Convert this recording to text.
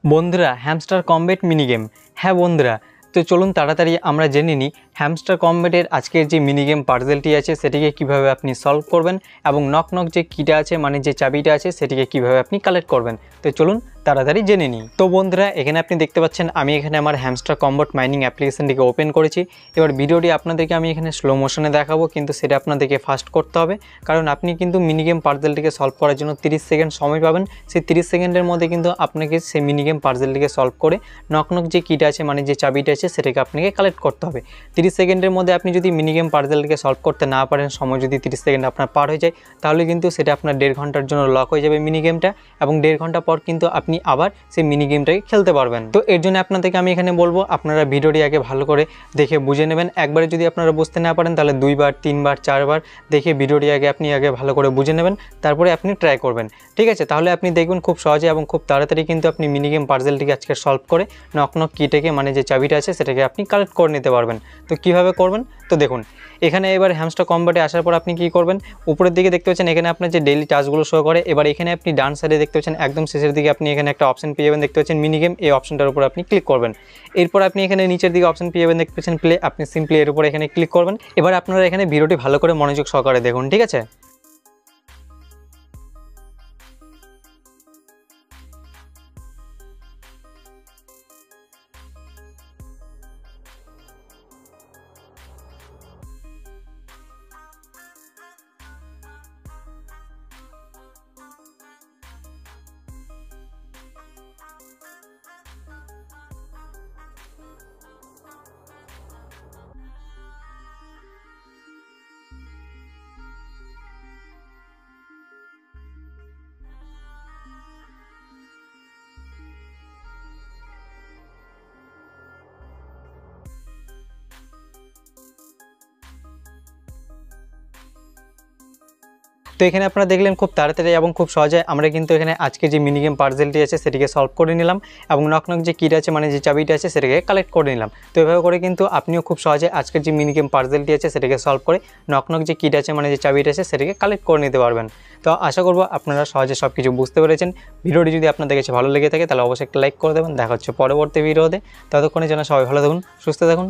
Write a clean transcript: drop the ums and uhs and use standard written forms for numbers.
বন্ধুরা hamster combat mini game. হ্যাঁ বন্ধুরা, তো চলুন তাড়াতাড়ি আমরা জেনে নিই হ্যামস্টার কমব্যাটের আজকের যে মিনি গেম পাজলটি আছে সেটিকে কিভাবে আপনি সলভ করবেন এবং নক নক যে কিটা আছে মানে যে চাবিটা আছে সেটিকে কিভাবে আপনি কালেক্ট করবেন। তো চলুন তাড়াতাড়ি জেনে নিই। তো বন্ধুরা এখানে আপনি দেখতে পাচ্ছেন আমি এখানে আমার হ্যামস্টার কমব্যাট মাইনিং অ্যাপ্লিকেশনটিকে ওপেন করেছি। এবার ভিডিওটি আপনাদেরকে আমি এখানে স্লো মোশনে দেখাবো, কিন্তু সেটা আপনাদেরকে ফাস্ট করতে হবে, কারণ আপনি কিন্তু মিনি গেম পাজলটিকে সলভ করার জন্য 30 সেকেন্ড সময় পাবেন। সেই 30 সেকেন্ডের মধ্যে কিন্তু আপনাকে সেই মিনি গেম পাজলটিকে সলভ করে নক নক যে কিটা আছে মানে যে চাবিটা আছে সেটাকে আপনাকে কালেক্ট করতে হবে। 30 সেকেন্ডের মধ্যে আপনি যদি মিনি গেম পাজলটিকে সলভ করতে না পারেন, সময় যদি 30 সেকেন্ড আপনার পার হয়ে যায়, তাহলে কিন্তু সেটা আপনার 1.5 ঘন্টার জন্য লক হয়ে যাবে মিনি গেমটা, এবং 1.5 ঘন্টা পর কিন্তু আপনি আবার সেই মিনি গেমটাকে খেলতে পারবেন। তো এর জন্য আপনাদেরকে আমি এখানে বলবো আপনারা ভিডিওটি আগে ভালো করে দেখে বুঝে নেবেন। একবারে যদি আপনারা বুঝতে না পারেন তাহলে 2 বার 3 বার 4 বার দেখে ভিডিওটি আপনি আগে ভালো করে বুঝে নেবেন, তারপরে আপনি ট্রাই করবেন। ঠিক আছে, তাহলে আপনি দেখবেন খুব সহজে এবং খুব তাড়াতাড়ি কিন্তু আপনি মিনি গেম পাজলটিকে আজকে সলভ করে নক নক কিটাকে মানে যে চাবিটা আছে সেটাকে আপনি কালেক্ট করে নিতে পারবেন। তো কিভাবে করবেন তো দেখুন, এখানে এবার হ্যামস্টার কমব্যাটে আসার পর আপনি কি করবেন, উপরের দিকে দেখতে পাচ্ছেন এখানে আপনার যে ডেইলি টাস্কগুলো শো করে। এবার এখানে আপনি ডান সাইডে দেখতে পাচ্ছেন একদম শেষের দিকে আপনি এখানে একটা অপশন পেয়ে যাবেন, দেখতে পাচ্ছেন মিনি গেম। এই অপশনটার উপর আপনি ক্লিক করবেন। এরপর আপনি এখানে নিচের দিকে অপশন পেয়ে যাবেন, দেখতে পাচ্ছেন প্লে। আপনি সিম্পলি এর উপর এখানে ক্লিক করবেন। এবার আপনারা এখানে ভিডিওটি ভালো করে মনোযোগ সহকারে দেখুন, ঠিক আছে। তো এখানে আপনারা দেখলেন খুব তাড়াতাড়ি এবং খুব সহজে আমরা কিন্তু এখানে আজকে যে মিনি গেম পাজলটি আছে সেটিকে সলভ করে নিলাম, এবং নক নক যে কিটা আছে মানে যে চাবিটা আছে সেটাকে কালেক্ট করে নিলাম। তো এভাবে করে কিন্তু আপনিও খুব সহজে আজকের যে মিনি গেম পাজলটি আছে সেটাকে সলভ করে নক নক যে কিটা আছে মানে যে চাবিটা আছে সেটাকে কালেক্ট করে নিতে পারবেন। তো আশা করব আপনারা সহজে সব কিছু বুঝতে পেরেছেন। ভিডিওটি যদি আপনাদের কাছে ভালো লেগে থাকে তাহলে অবশ্যই একটা লাইক করে দেবেন। দেখা হচ্ছে পরবর্তী ভিডিওতে। ততক্ষণে যেন সবাই ভালো থাকুন, সুস্থ থাকুন।